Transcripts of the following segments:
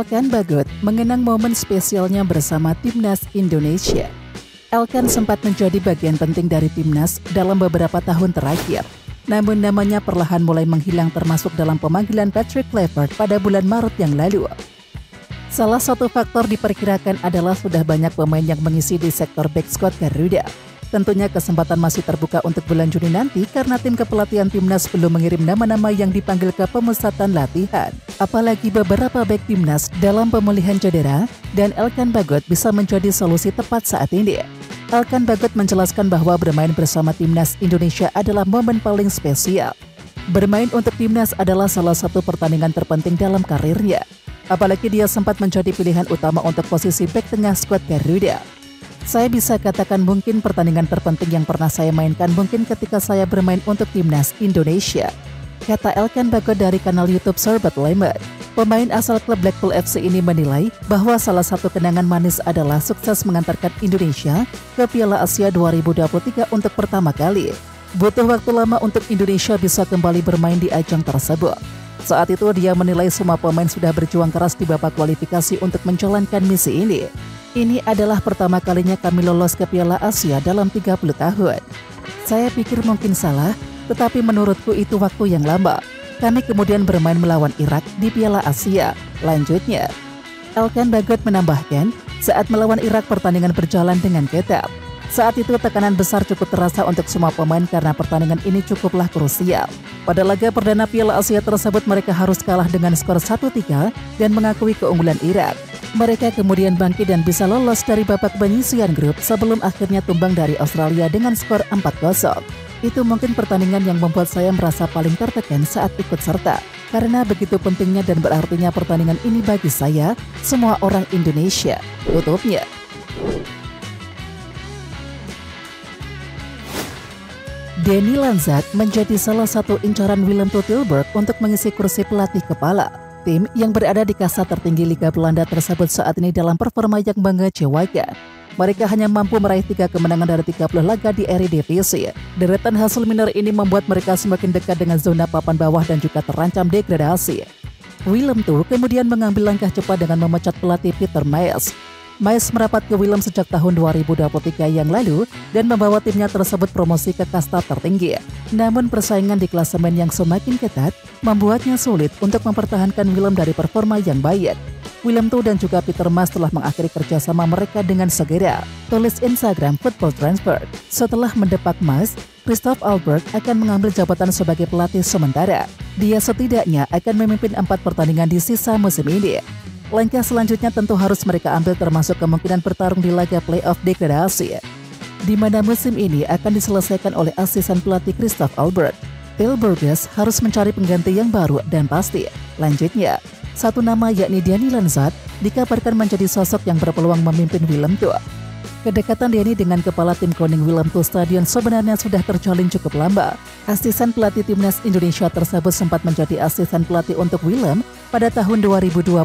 Elkan Bagot mengenang momen spesialnya bersama Timnas Indonesia. Elkan sempat menjadi bagian penting dari Timnas dalam beberapa tahun terakhir. Namun namanya perlahan mulai menghilang termasuk dalam pemanggilan Patrick Kluivert pada bulan Maret yang lalu. Salah satu faktor diperkirakan adalah sudah banyak pemain yang mengisi di sektor back squad Garuda. Tentunya kesempatan masih terbuka untuk bulan Juni nanti karena tim kepelatihan Timnas belum mengirim nama-nama yang dipanggil ke pemusatan latihan. Apalagi beberapa back Timnas dalam pemulihan cedera dan Elkan Bagot bisa menjadi solusi tepat saat ini. Elkan Bagot menjelaskan bahwa bermain bersama Timnas Indonesia adalah momen paling spesial. Bermain untuk Timnas adalah salah satu pertandingan terpenting dalam karirnya. Apalagi dia sempat menjadi pilihan utama untuk posisi back tengah skuad Garuda. Saya bisa katakan mungkin pertandingan terpenting yang pernah saya mainkan mungkin ketika saya bermain untuk Timnas Indonesia, kata Elkan Bagot dari kanal YouTube Serbat Lemon. Pemain asal klub Blackpool FC ini menilai bahwa salah satu kenangan manis adalah sukses mengantarkan Indonesia ke Piala Asia 2023 untuk pertama kali. Butuh waktu lama untuk Indonesia bisa kembali bermain di ajang tersebut. Saat itu dia menilai semua pemain sudah berjuang keras di babak kualifikasi untuk menjalankan misi ini. Ini adalah pertama kalinya kami lolos ke Piala Asia dalam 30 tahun. Saya pikir mungkin salah, tetapi menurutku itu waktu yang lama. Kami kemudian bermain melawan Irak di Piala Asia. Lanjutnya, Elkan Bagot menambahkan, saat melawan Irak pertandingan berjalan dengan ketat. Saat itu tekanan besar cukup terasa untuk semua pemain karena pertandingan ini cukuplah krusial. Pada laga perdana Piala Asia tersebut mereka harus kalah dengan skor 1-3 dan mengakui keunggulan Irak. Mereka kemudian bangkit dan bisa lolos dari babak penyisihan grup sebelum akhirnya tumbang dari Australia dengan skor 4-0. Itu mungkin pertandingan yang membuat saya merasa paling tertekan saat ikut serta. Karena begitu pentingnya dan berartinya pertandingan ini bagi saya, semua orang Indonesia. Tutupnya. Danny Lanzat menjadi salah satu incaran Willem Tilburg untuk mengisi kursi pelatih kepala. Tim yang berada di kasta tertinggi Liga Belanda tersebut saat ini dalam performa yang mengecewakan. Mereka hanya mampu meraih 3 kemenangan dari 30 laga di Eredivisie. Deretan hasil minor ini membuat mereka semakin dekat dengan zona papan bawah dan juga terancam degradasi. Willem tuh kemudian mengambil langkah cepat dengan memecat pelatih Peter Maes. Maes merapat ke Willem sejak tahun 2023 yang lalu dan membawa timnya tersebut promosi ke kasta tertinggi. Namun persaingan di klasemen yang semakin ketat membuatnya sulit untuk mempertahankan Willem dari performa yang baik. Willem tuh dan juga Peter Maes telah mengakhiri kerjasama mereka dengan segera, tulis Instagram Football Transfer. Setelah mendepak Maes, Christophe Albert akan mengambil jabatan sebagai pelatih sementara. Dia setidaknya akan memimpin 4 pertandingan di sisa musim ini. Langkah selanjutnya tentu harus mereka ambil termasuk kemungkinan bertarung di laga playoff degradasi, di mana musim ini akan diselesaikan oleh asisten pelatih Christophe Albert. Tilburgers harus mencari pengganti yang baru dan pasti. Lanjutnya, satu nama yakni Danny Lanzat dikabarkan menjadi sosok yang berpeluang memimpin Willem II. Kedekatan Danny dengan kepala tim Koning Willem II Stadion sebenarnya sudah terjalin cukup lama. Asisten pelatih Timnas Indonesia tersebut sempat menjadi asisten pelatih untuk Willem pada tahun 2021.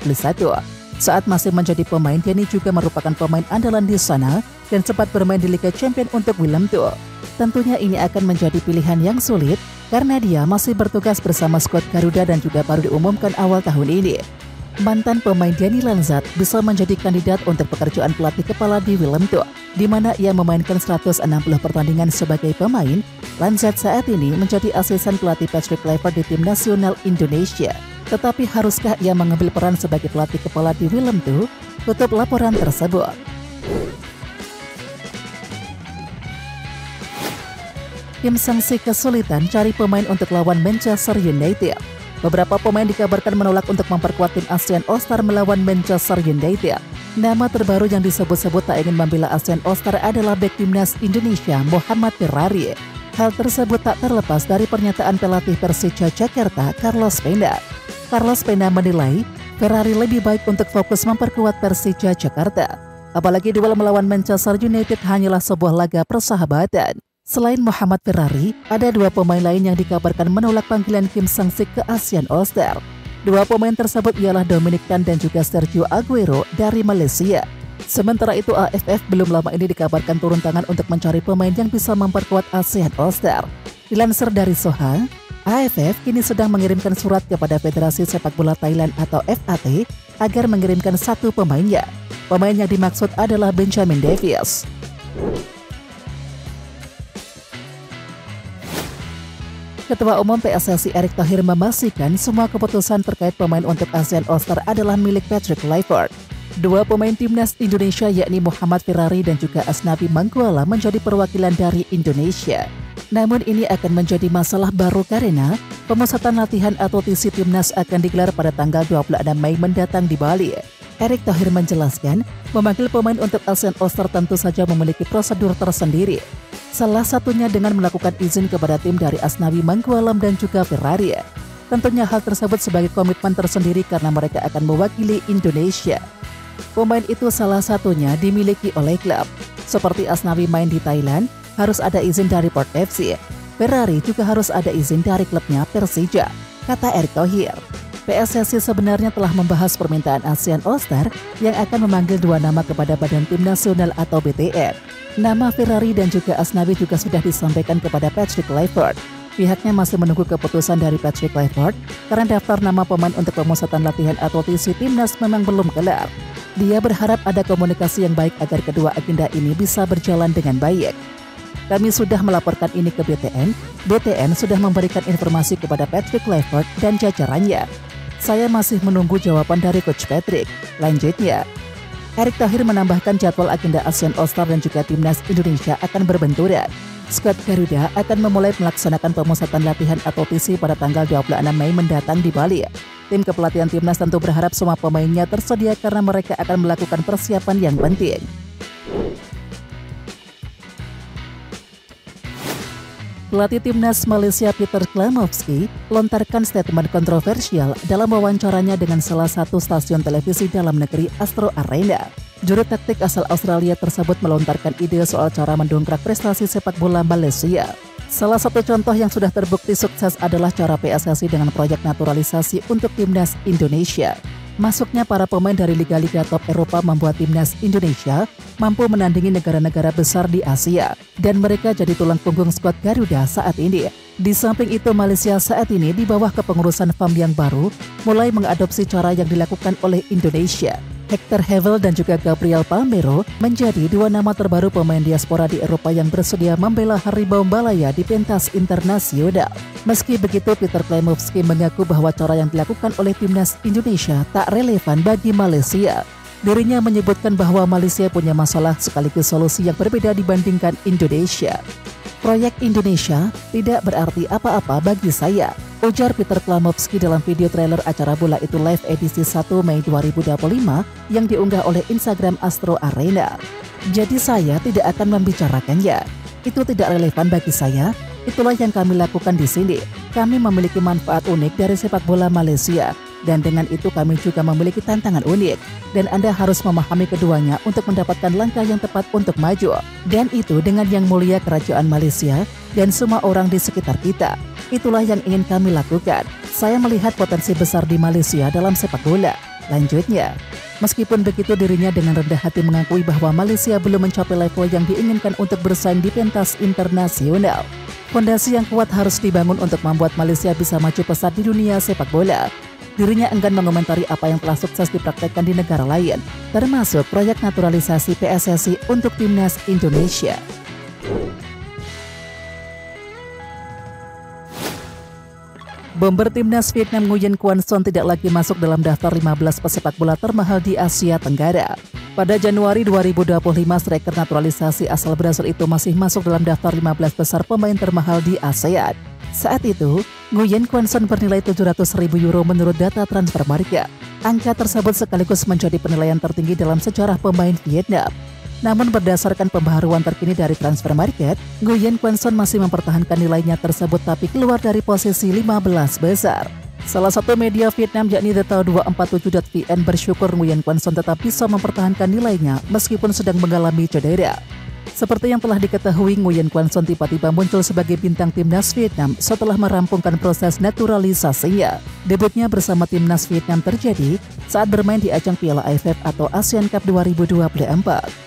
Saat masih menjadi pemain, Danny juga merupakan pemain andalan di sana dan sempat bermain di Liga Champions untuk Willem II. Tentunya ini akan menjadi pilihan yang sulit karena dia masih bertugas bersama skuad Garuda dan juga baru diumumkan awal tahun ini. Mantan pemain Danny Lanzat bisa menjadi kandidat untuk pekerjaan pelatih kepala di Willem II, di mana ia memainkan 160 pertandingan sebagai pemain. Lanzat saat ini menjadi asisten pelatih Patrick Kluivert di tim nasional Indonesia. Tetapi haruskah ia mengambil peran sebagai pelatih kepala di Willem II? Tutup laporan tersebut. Kim Sang-si kesulitan cari pemain untuk lawan Manchester United. Beberapa pemain dikabarkan menolak untuk memperkuat tim ASEAN All-Star melawan Manchester United. Nama terbaru yang disebut-sebut tak ingin membela ASEAN All-Star adalah bek timnas Indonesia Muhammad Ferrari. Hal tersebut tak terlepas dari pernyataan pelatih Persija Jakarta Carlos Pena. Carlos Pena menilai Ferrari lebih baik untuk fokus memperkuat Persija Jakarta. Apalagi duel melawan Manchester United hanyalah sebuah laga persahabatan. Selain Muhammad Ferrari, ada 2 pemain lain yang dikabarkan menolak panggilan Kim Sang-si ke ASEAN All-Star. 2 pemain tersebut ialah Dominic Tan dan juga Sergio Aguero dari Malaysia. Sementara itu AFF belum lama ini dikabarkan turun tangan untuk mencari pemain yang bisa memperkuat ASEAN All-Star. Dilansir dari Soha, AFF kini sedang mengirimkan surat kepada Federasi Sepak Bola Thailand atau FAT agar mengirimkan satu pemainnya. Pemain yang dimaksud adalah Benjamin Davies. Ketua Umum PSSI Erick Thohir memastikan semua keputusan terkait pemain untuk ASEAN All-Star adalah milik Patrick Kluivert. Dua pemain timnas Indonesia yakni Muhammad Ferrari dan juga Asnawi Mangkualam menjadi perwakilan dari Indonesia. Namun ini akan menjadi masalah baru karena pemusatan latihan atau TC timnas akan digelar pada tanggal 26 Mei mendatang di Bali. Erick Thohir menjelaskan, memanggil pemain untuk ASEAN All-Star tentu saja memiliki prosedur tersendiri. Salah satunya dengan melakukan izin kepada tim dari Asnawi Mangkualam dan juga Ferrari. Tentunya hal tersebut sebagai komitmen tersendiri karena mereka akan mewakili Indonesia. Pemain itu salah satunya dimiliki oleh klub. Seperti Asnawi main di Thailand, harus ada izin dari Port FC. Ferrari juga harus ada izin dari klubnya Persija, kata Erick Thohir. PSSI sebenarnya telah membahas permintaan ASEAN All-Star yang akan memanggil dua nama kepada Badan Tim Nasional atau BTN. Nama Ferrari dan juga Asnawi juga sudah disampaikan kepada Patrick Kluivert. Pihaknya masih menunggu keputusan dari Patrick Kluivert karena daftar nama pemain untuk pemusatan latihan atau TC timnas memang belum kelar. Dia berharap ada komunikasi yang baik agar kedua agenda ini bisa berjalan dengan baik. Kami sudah melaporkan ini ke BTN. BTN sudah memberikan informasi kepada Patrick Kluivert dan jajarannya. Saya masih menunggu jawaban dari Coach Patrick. Lanjutnya, Erick Thohir menambahkan jadwal agenda ASEAN All-Star dan juga timnas Indonesia akan berbenturan. Skuad Garuda akan memulai melaksanakan pemusatan latihan atau TC pada tanggal 26 Mei mendatang di Bali. Tim kepelatihan timnas tentu berharap semua pemainnya tersedia karena mereka akan melakukan persiapan yang penting. Pelatih timnas Malaysia Peter Klamovski lontarkan statement kontroversial dalam wawancaranya dengan salah satu stasiun televisi dalam negeri Astro Arena. Juru taktik asal Australia tersebut melontarkan ide soal cara mendongkrak prestasi sepak bola Malaysia. Salah satu contoh yang sudah terbukti sukses adalah cara PSSI dengan proyek naturalisasi untuk timnas Indonesia. Masuknya para pemain dari liga-liga top Eropa membuat timnas Indonesia mampu menandingi negara-negara besar di Asia. Dan mereka jadi tulang punggung skuad Garuda saat ini. Di samping itu, Malaysia saat ini di bawah kepengurusan FAM yang baru mulai mengadopsi cara yang dilakukan oleh Indonesia. Hector Havel dan juga Gabriel Palmero menjadi dua nama terbaru pemain diaspora di Eropa yang bersedia membela Harimau Malaya di pentas internasional. Meski begitu, Peter Klamovski mengaku bahwa cara yang dilakukan oleh timnas Indonesia tak relevan bagi Malaysia. Dirinya menyebutkan bahwa Malaysia punya masalah sekaligus solusi yang berbeda dibandingkan Indonesia. Proyek Indonesia tidak berarti apa-apa bagi saya, ujar Peter Klamovski dalam video trailer acara Bola Itu Live edisi 1 Mei 2025 yang diunggah oleh Instagram Astro Arena. Jadi saya tidak akan membicarakannya. Itu tidak relevan bagi saya. Itulah yang kami lakukan di sini. Kami memiliki manfaat unik dari sepak bola Malaysia. Dan dengan itu kami juga memiliki tantangan unik. Dan Anda harus memahami keduanya untuk mendapatkan langkah yang tepat untuk maju. Dan itu dengan Yang Mulia Kerajaan Malaysia dan semua orang di sekitar kita. Itulah yang ingin kami lakukan. Saya melihat potensi besar di Malaysia dalam sepak bola. Lanjutnya, meskipun begitu dirinya dengan rendah hati mengakui bahwa Malaysia belum mencapai level yang diinginkan untuk bersaing di pentas internasional. Fondasi yang kuat harus dibangun untuk membuat Malaysia bisa maju pesat di dunia sepak bola. Dirinya enggan mengomentari apa yang telah sukses dipraktekkan di negara lain, termasuk proyek naturalisasi PSSI untuk timnas Indonesia. Bomber timnas Vietnam Nguyen Quan Son tidak lagi masuk dalam daftar 15 pesepak bola termahal di Asia Tenggara. Pada Januari 2025, striker naturalisasi asal Brasil itu masih masuk dalam daftar 15 besar pemain termahal di ASEAN. Saat itu, Nguyen Quan Son bernilai 700.000 euro menurut data Transfermarkt. Angka tersebut sekaligus menjadi penilaian tertinggi dalam sejarah pemain Vietnam. Namun berdasarkan pembaharuan terkini dari Transfermarkt, Nguyen Quan Son masih mempertahankan nilainya tersebut tapi keluar dari posisi 15 besar. Salah satu media Vietnam yakni Thetao247.vn bersyukur Nguyen Quan Son tetap bisa mempertahankan nilainya meskipun sedang mengalami cedera. Seperti yang telah diketahui, Nguyen Quan Son tiba-tiba muncul sebagai bintang timnas Vietnam setelah merampungkan proses naturalisasinya. Debutnya bersama timnas Vietnam terjadi saat bermain di ajang Piala AFF atau Asian Cup 2024.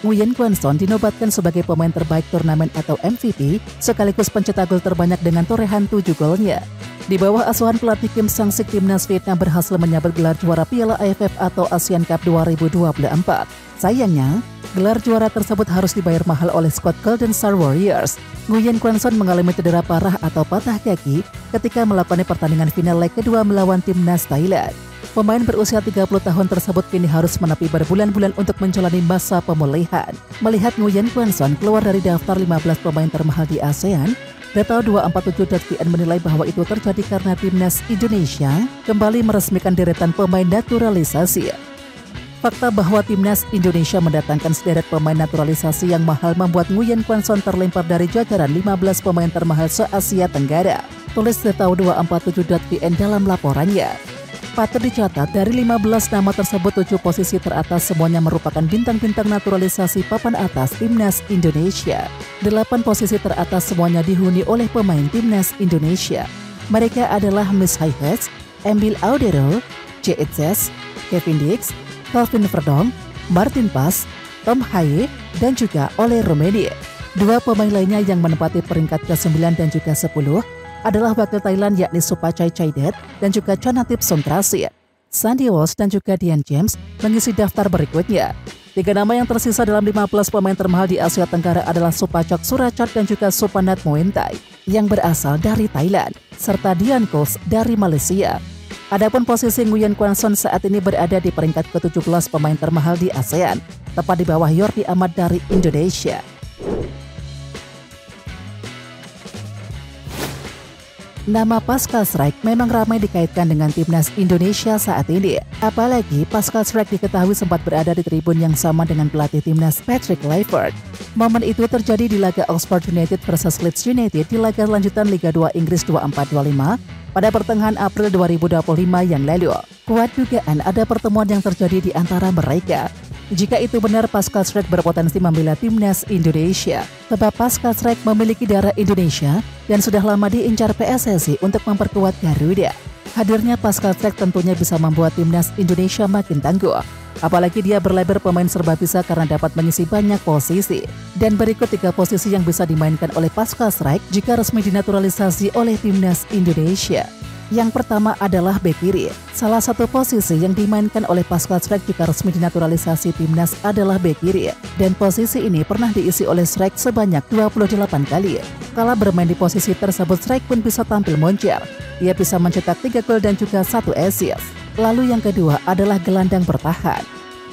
Nguyen Quan Son dinobatkan sebagai pemain terbaik turnamen atau MVP sekaligus pencetak gol terbanyak dengan torehan 7 golnya. Di bawah asuhan pelatih Kim Sang-sik, timnas Vietnam berhasil menyabet gelar juara Piala AFF atau Asian Cup 2024. Sayangnya, gelar juara tersebut harus dibayar mahal oleh skuad Golden Star Warriors. Nguyen Quan Son mengalami cedera parah atau patah kaki ketika melakoni pertandingan final leg kedua melawan timnas Thailand. Pemain berusia 30 tahun tersebut kini harus menepi berbulan-bulan untuk menjalani masa pemulihan. Melihat Nguyen Quan Son keluar dari daftar 15 pemain termahal di ASEAN, Data 247.vn menilai bahwa itu terjadi karena timnas Indonesia kembali meresmikan deretan pemain naturalisasi. Fakta bahwa timnas Indonesia mendatangkan sederet pemain naturalisasi yang mahal membuat Nguyen Quan Son terlempar dari jajaran 15 pemain termahal se-Asia Tenggara. Tulis Data 247.vn dalam laporannya. Patut dicatat, dari 15 nama tersebut 7 posisi teratas semuanya merupakan bintang-bintang naturalisasi papan atas timnas Indonesia. 8 posisi teratas semuanya dihuni oleh pemain timnas Indonesia. Mereka adalah Miss Haihes, Emil Audero, J.H.S, Kevin Dix, Calvin Verdong, Martin Pas, Tom Haye, dan juga Ole Rummenigge. 2 pemain lainnya yang menempati peringkat ke-9 dan juga 10 adalah wakil Thailand yakni Supachai Chaidet dan juga Chonatip Songkrasit. Sandy Walsh dan juga Dian James mengisi daftar berikutnya. 3 nama yang tersisa dalam 15 pemain termahal di Asia Tenggara adalah Supachok Surachart dan juga Supanat Muentai yang berasal dari Thailand, serta Dian Kos dari Malaysia. Adapun posisi Nguyen Quan Son saat ini berada di peringkat ke-17 pemain termahal di ASEAN, tepat di bawah Yordi Ahmad dari Indonesia. Nama Pascal Schreck memang ramai dikaitkan dengan timnas Indonesia saat ini. Apalagi Pascal Schreck diketahui sempat berada di tribun yang sama dengan pelatih timnas Patrick Kluivert. Momen itu terjadi di laga Oxford United versus Leeds United di laga lanjutan Liga 2 Inggris 24-25 pada pertengahan April 2025 yang lalu. Kuat dugaan ada pertemuan yang terjadi di antara mereka. Jika itu benar, Pascal Schreck berpotensi membela timnas Indonesia. Sebab Pascal Schreck memiliki darah Indonesia dan sudah lama diincar PSSI untuk memperkuat Garuda. Hadirnya Pascal Schreck tentunya bisa membuat timnas Indonesia makin tangguh. Apalagi dia berlabel pemain serba bisa karena dapat mengisi banyak posisi. Dan berikut 3 posisi yang bisa dimainkan oleh Pascal Schreck jika resmi dinaturalisasi oleh timnas Indonesia. Yang pertama adalah bek kiri. Salah satu posisi yang dimainkan oleh Pascal Schreck jika resmi dinaturalisasi timnas adalah bek kiri. Dan posisi ini pernah diisi oleh Schreck sebanyak 28 kali. Kala bermain di posisi tersebut, Schreck pun bisa tampil moncer. Ia bisa mencetak 3 gol dan juga 1 assist. Lalu yang kedua adalah gelandang bertahan.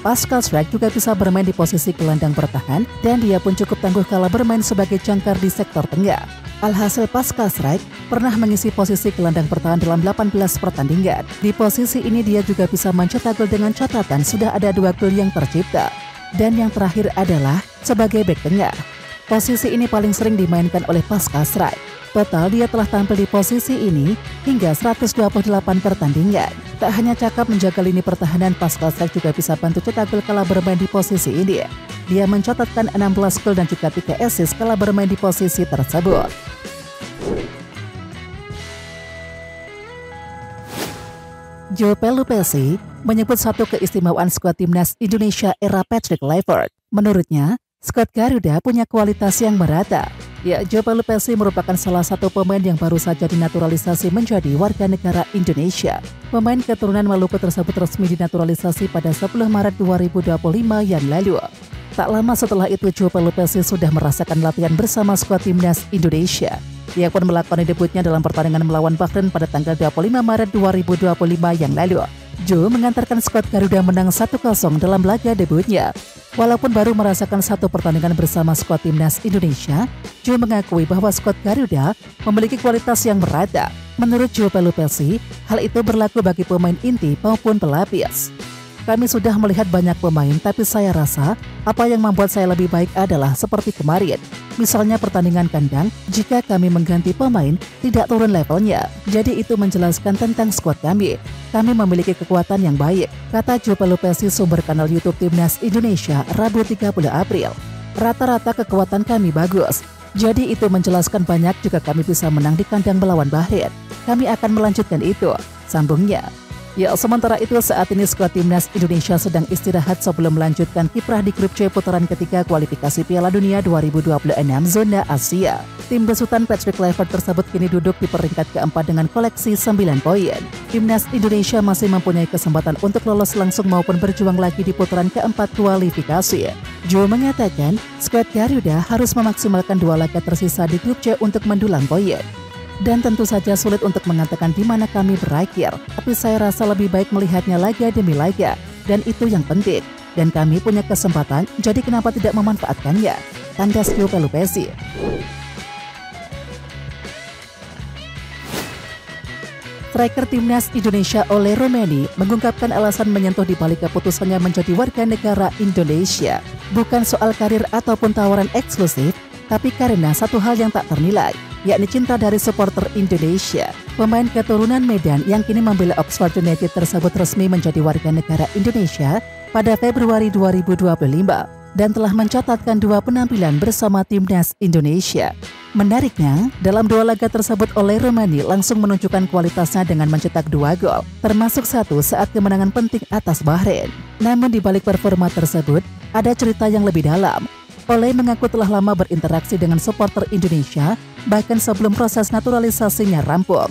Pascal Schreck juga bisa bermain di posisi gelandang bertahan dan dia pun cukup tangguh kala bermain sebagai jangkar di sektor tengah. Alhasil Pascal Schreck pernah mengisi posisi gelandang bertahan dalam 18 pertandingan. Di posisi ini dia juga bisa mencetak gol dengan catatan sudah ada 2 gol yang tercipta. Dan yang terakhir adalah sebagai bek tengah. Posisi ini paling sering dimainkan oleh Pascal Schreck. Total dia telah tampil di posisi ini hingga 128 pertandingan. Tak hanya cakap menjaga lini pertahanan, Pascal Schreck juga bisa bantu cetak gol kala bermain di posisi ini. Dia mencatatkan 16 gol dan juga 3 assist kala bermain di posisi tersebut. Joe Pelupessy menyebut satu keistimewaan skuad timnas Indonesia era Patrick Kluivert. Menurutnya, skuad Garuda punya kualitas yang merata. Ya, Joe Pelupessy merupakan salah satu pemain yang baru saja dinaturalisasi menjadi warga negara Indonesia. Pemain keturunan Maluku tersebut resmi dinaturalisasi pada 10 Maret 2025 yang lalu. Tak lama setelah itu, Joe Pelupessy sudah merasakan latihan bersama skuad timnas Indonesia. Ia pun melakoni debutnya dalam pertandingan melawan Bahrain pada tanggal 25 Maret 2025 yang lalu. Joe mengantarkan skuad Garuda menang 1-0 dalam laga debutnya. Walaupun baru merasakan satu pertandingan bersama skuad timnas Indonesia, Joe mengakui bahwa skuad Garuda memiliki kualitas yang merata. Menurut Joe Pelupessy, hal itu berlaku bagi pemain inti maupun pelapis. Kami sudah melihat banyak pemain, tapi saya rasa apa yang membuat saya lebih baik adalah seperti kemarin. Misalnya pertandingan kandang, jika kami mengganti pemain, tidak turun levelnya. Jadi itu menjelaskan tentang skuad kami. Kami memiliki kekuatan yang baik, kata Joe Pelupessy sumber kanal YouTube Timnas Indonesia Rabu 30 April. Rata-rata kekuatan kami bagus. Jadi itu menjelaskan banyak jika kami bisa menang di kandang melawan Bahrain. Kami akan melanjutkan itu, sambungnya. Ya, sementara itu saat ini skuad timnas Indonesia sedang istirahat sebelum melanjutkan kiprah di grup C putaran ketiga kualifikasi Piala Dunia 2026 zona Asia. Tim besutan Patrick Kluivert tersebut kini duduk di peringkat keempat dengan koleksi 9 poin. Timnas Indonesia masih mempunyai kesempatan untuk lolos langsung maupun berjuang lagi di putaran keempat kualifikasi. Joe mengatakan, skuad Garuda harus memaksimalkan 2 laga tersisa di grup C untuk mendulang poin. Dan tentu saja sulit untuk mengatakan di mana kami berakhir, tapi saya rasa lebih baik melihatnya laga demi laga, dan itu yang penting. Dan kami punya kesempatan, jadi kenapa tidak memanfaatkannya? Tandas Joe Pelupesi. Striker timnas Indonesia Ole Romeni mengungkapkan alasan menyentuh di balik keputusannya menjadi warga negara Indonesia. Bukan soal karir ataupun tawaran eksklusif, tapi karena satu hal yang tak ternilai, yakni cinta dari supporter Indonesia. Pemain keturunan Medan yang kini membela Oxford United tersebut resmi menjadi warga negara Indonesia pada Februari 2025 dan telah mencatatkan 2 penampilan bersama timnas Indonesia. Menariknya, dalam 2 laga tersebut Ole Romeni langsung menunjukkan kualitasnya dengan mencetak 2 gol, termasuk 1 saat kemenangan penting atas Bahrain. Namun di balik performa tersebut, ada cerita yang lebih dalam. Ole mengaku telah lama berinteraksi dengan supporter Indonesia, bahkan sebelum proses naturalisasinya rampung.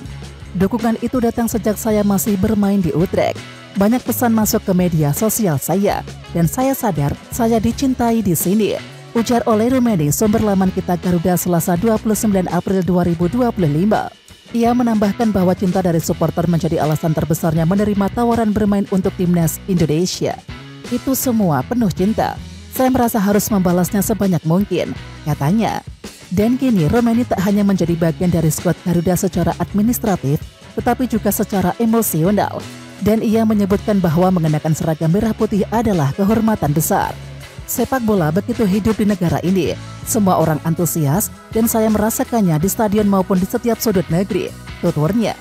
Dukungan itu datang sejak saya masih bermain di Utrecht. Banyak pesan masuk ke media sosial saya, dan saya sadar saya dicintai di sini. Ujar Ole Romeni, sumber laman Kita Garuda Selasa 29 April 2025. Ia menambahkan bahwa cinta dari supporter menjadi alasan terbesarnya menerima tawaran bermain untuk timnas Indonesia. Itu semua penuh cinta. Saya merasa harus membalasnya sebanyak mungkin, katanya. Dan kini Romeni tak hanya menjadi bagian dari skuad Garuda secara administratif, tetapi juga secara emosional. Dan ia menyebutkan bahwa mengenakan seragam merah putih adalah kehormatan besar. Sepak bola begitu hidup di negara ini. Semua orang antusias dan saya merasakannya di stadion maupun di setiap sudut negeri, tuturnya.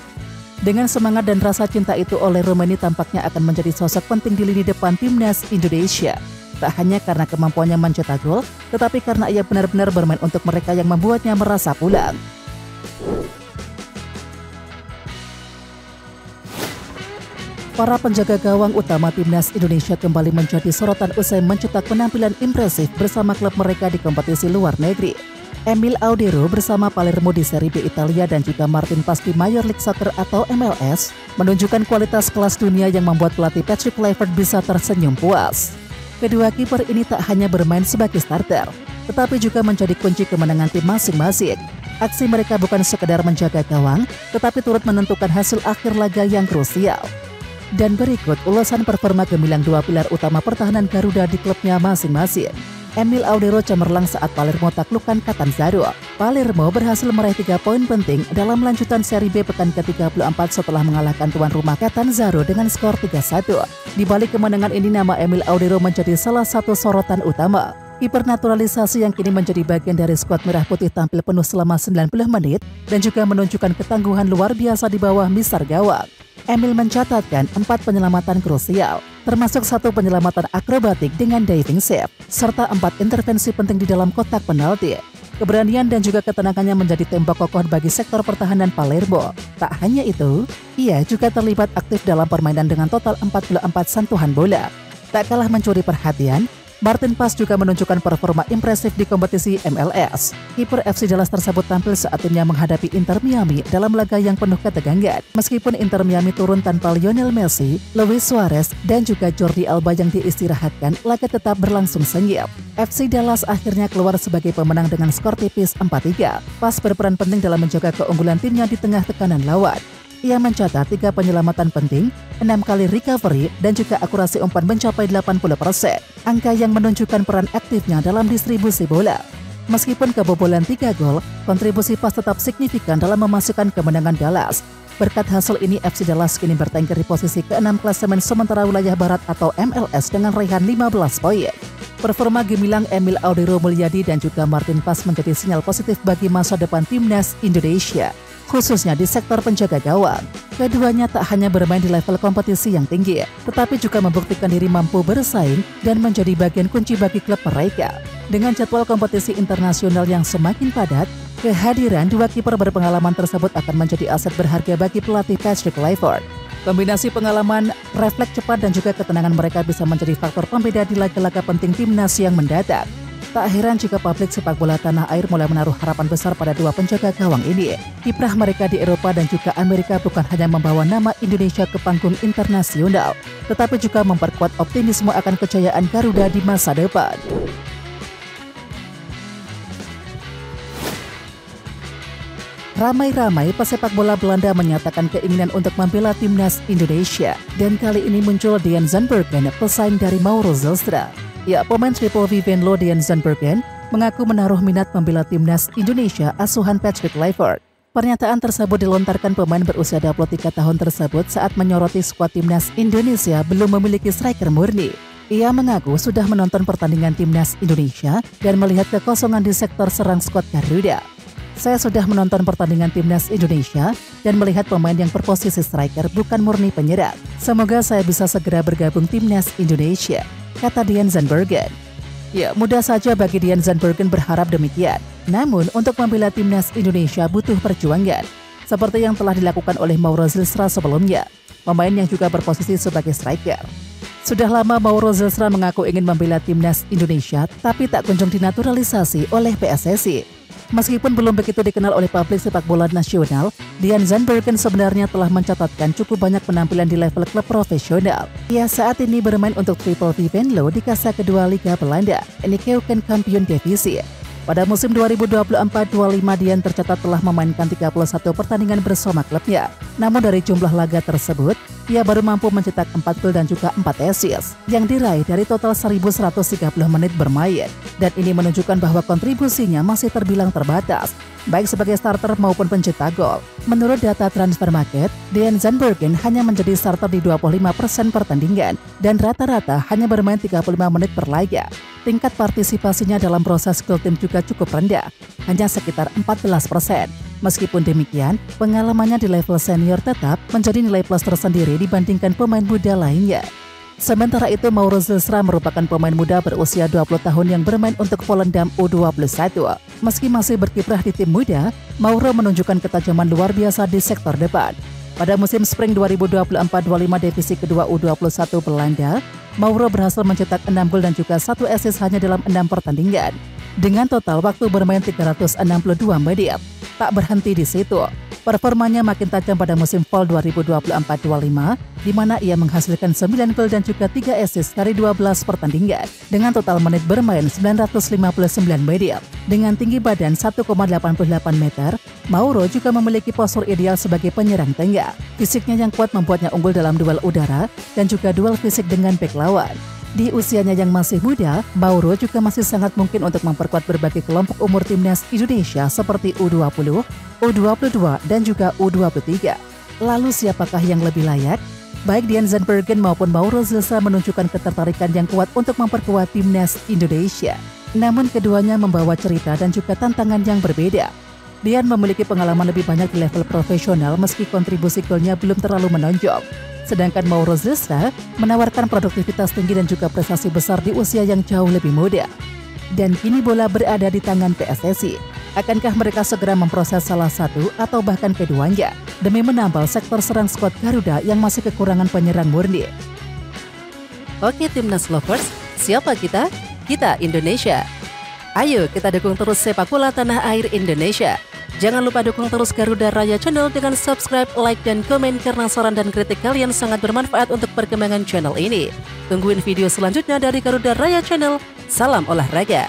Dengan semangat dan rasa cinta itu, Ole Romeni tampaknya akan menjadi sosok penting di lini depan timnas Indonesia. Tak hanya karena kemampuannya mencetak gol, tetapi karena ia benar-benar bermain untuk mereka yang membuatnya merasa pulang. Para penjaga gawang utama timnas Indonesia kembali menjadi sorotan usai mencetak penampilan impresif bersama klub mereka di kompetisi luar negeri. Emil Audero bersama Palermo di Serie B Italia dan juga Martin Paes di Major League Soccer atau MLS menunjukkan kualitas kelas dunia yang membuat pelatih Patrick Kluivert bisa tersenyum puas. Kedua kiper ini tak hanya bermain sebagai starter, tetapi juga menjadi kunci kemenangan tim masing-masing. Aksi mereka bukan sekedar menjaga gawang, tetapi turut menentukan hasil akhir laga yang krusial. Dan berikut ulasan performa gemilang 2 pilar utama pertahanan Garuda di klubnya masing-masing. Emil Audero cemerlang saat Palermo taklukkan Catanzaro. Palermo berhasil meraih 3 poin penting dalam lanjutan Serie B pekan ke-34 setelah mengalahkan tuan rumah Catanzaro dengan skor 3-1. Di balik kemenangan ini, nama Emil Audero menjadi salah satu sorotan utama. Kiper naturalisasi yang kini menjadi bagian dari skuad merah putih tampil penuh selama 90 menit dan juga menunjukkan ketangguhan luar biasa di bawah misar gawang. Emil mencatatkan 4 penyelamatan krusial, termasuk 1 penyelamatan akrobatik dengan diving save, serta 4 intervensi penting di dalam kotak penalti. Keberanian dan juga ketenangannya menjadi tembok kokoh bagi sektor pertahanan Palermo. Tak hanya itu, ia juga terlibat aktif dalam permainan dengan total 44 sentuhan bola. Tak kalah mencuri perhatian, Martin Paes juga menunjukkan performa impresif di kompetisi MLS. Kiper FC Dallas tersebut tampil saat timnya menghadapi Inter Miami dalam laga yang penuh ketegangan. Meskipun Inter Miami turun tanpa Lionel Messi, Luis Suarez, dan juga Jordi Alba yang diistirahatkan, laga tetap berlangsung sengit. FC Dallas akhirnya keluar sebagai pemenang dengan skor tipis 4-3. Paes berperan penting dalam menjaga keunggulan timnya di tengah tekanan lawan. Ia mencatat 3 penyelamatan penting, 6 kali recovery, dan juga akurasi umpan mencapai 80%. Angka yang menunjukkan peran aktifnya dalam distribusi bola. Meskipun kebobolan 3 gol, kontribusi Paes tetap signifikan dalam memasukkan kemenangan Dallas. Berkat hasil ini, FC Dallas kini bertengger di posisi ke-6 klasemen sementara wilayah barat atau MLS dengan raihan 15 poin. Performa gemilang Emil Audero Mulyadi dan juga Martin Paes menjadi sinyal positif bagi masa depan timnas Indonesia, khususnya di sektor penjaga gawang. Keduanya tak hanya bermain di level kompetisi yang tinggi, tetapi juga membuktikan diri mampu bersaing dan menjadi bagian kunci bagi klub mereka. Dengan jadwal kompetisi internasional yang semakin padat, kehadiran 2 kiper berpengalaman tersebut akan menjadi aset berharga bagi pelatih Patrick Kluivert. Kombinasi pengalaman, refleks cepat dan juga ketenangan mereka bisa menjadi faktor pembeda di laga-laga penting timnas yang mendatang. Tak heran jika publik sepak bola tanah air mulai menaruh harapan besar pada dua penjaga gawang ini. Kiprah mereka di Eropa dan juga Amerika bukan hanya membawa nama Indonesia ke panggung internasional, tetapi juga memperkuat optimisme akan kejayaan Garuda di masa depan. Ramai-ramai pesepak bola Belanda menyatakan keinginan untuk membela timnas Indonesia, dan kali ini muncul Dean Zandbergen, pesaing dari Mauro Zylstra. Ya, pemain Triple V Venlo Dean Zandbergen mengaku menaruh minat membela timnas Indonesia asuhan Patrick Kluivert. Pernyataan tersebut dilontarkan pemain berusia 23 tahun tersebut saat menyoroti skuad timnas Indonesia belum memiliki striker murni. Ia mengaku sudah menonton pertandingan timnas Indonesia dan melihat kekosongan di sektor serang skuad Garuda. Saya sudah menonton pertandingan timnas Indonesia dan melihat pemain yang berposisi striker bukan murni penyerang. Semoga saya bisa segera bergabung timnas Indonesia, kata Dean Zandbergen. Ya, mudah saja bagi Dean Zandbergen berharap demikian. Namun, untuk membela timnas Indonesia butuh perjuangan, seperti yang telah dilakukan oleh Mauro Zylstra sebelumnya, pemain yang juga berposisi sebagai striker. Sudah lama Mauro Zylstra mengaku ingin membela timnas Indonesia, tapi tak kunjung dinaturalisasi oleh PSSI. Meskipun belum begitu dikenal oleh publik sepak bola nasional, Dean Zandbergen sebenarnya telah mencatatkan cukup banyak penampilan di level klub profesional. Ia saat ini bermain untuk Triple V Venlo di kasta kedua Liga Belanda, ini Keukenkampioen Divisie. Pada musim 2024-25 Dean tercatat telah memainkan 31 pertandingan bersama klubnya. Namun dari jumlah laga tersebut, ia baru mampu mencetak 4 gol dan juga 4 assist yang diraih dari total 1.130 menit bermain. Dan ini menunjukkan bahwa kontribusinya masih terbilang terbatas, baik sebagai starter maupun pencetak gol. Menurut data Transfer Market, Dean Zandbergen hanya menjadi starter di 25% pertandingan dan rata-rata hanya bermain 35 menit per laga. Tingkat partisipasinya dalam proses gol tim juga cukup rendah, hanya sekitar 14%. Meskipun demikian, pengalamannya di level senior tetap menjadi nilai plus tersendiri dibandingkan pemain muda lainnya. Sementara itu, Mauro Zylstra merupakan pemain muda berusia 20 tahun yang bermain untuk Volendam U21. Meski masih berkiprah di tim muda, Mauro menunjukkan ketajaman luar biasa di sektor depan. Pada musim Spring 2024-25 divisi kedua U21 Belanda, Mauro berhasil mencetak 6 gol dan juga 1 assist hanya dalam 6 pertandingan. Dengan total waktu bermain 362 menit. Tak berhenti di situ, performanya makin tajam pada musim Fall 2024-25, di mana ia menghasilkan 9 gol dan juga 3 assist dari 12 pertandingan. Dengan total menit bermain 959 menit. Dengan tinggi badan 1,88 meter, Mauro juga memiliki postur ideal sebagai penyerang tengah. Fisiknya yang kuat membuatnya unggul dalam duel udara dan juga duel fisik dengan bek lawan. Di usianya yang masih muda, Mauro juga masih sangat mungkin untuk memperkuat berbagai kelompok umur timnas Indonesia seperti U20, U22, dan juga U23. Lalu siapakah yang lebih layak? Baik Dean Zandbergen maupun Mauro Zylstra menunjukkan ketertarikan yang kuat untuk memperkuat timnas Indonesia. Namun keduanya membawa cerita dan juga tantangan yang berbeda. Dean memiliki pengalaman lebih banyak di level profesional meski kontribusi golnya belum terlalu menonjol. Sedangkan Mauro Zylstra menawarkan produktivitas tinggi dan juga prestasi besar di usia yang jauh lebih muda. Dan kini bola berada di tangan PSSI. Akankah mereka segera memproses salah satu atau bahkan keduanya demi menambal sektor serang skuad Garuda yang masih kekurangan penyerang murni? Oke Timnas Lovers, siapa kita? Kita Indonesia. Ayo kita dukung terus sepak bola tanah air Indonesia. Jangan lupa dukung terus Garuda Raya Channel dengan subscribe, like, dan komen karena saran dan kritik kalian sangat bermanfaat untuk perkembangan channel ini. Tungguin video selanjutnya dari Garuda Raya Channel. Salam olahraga.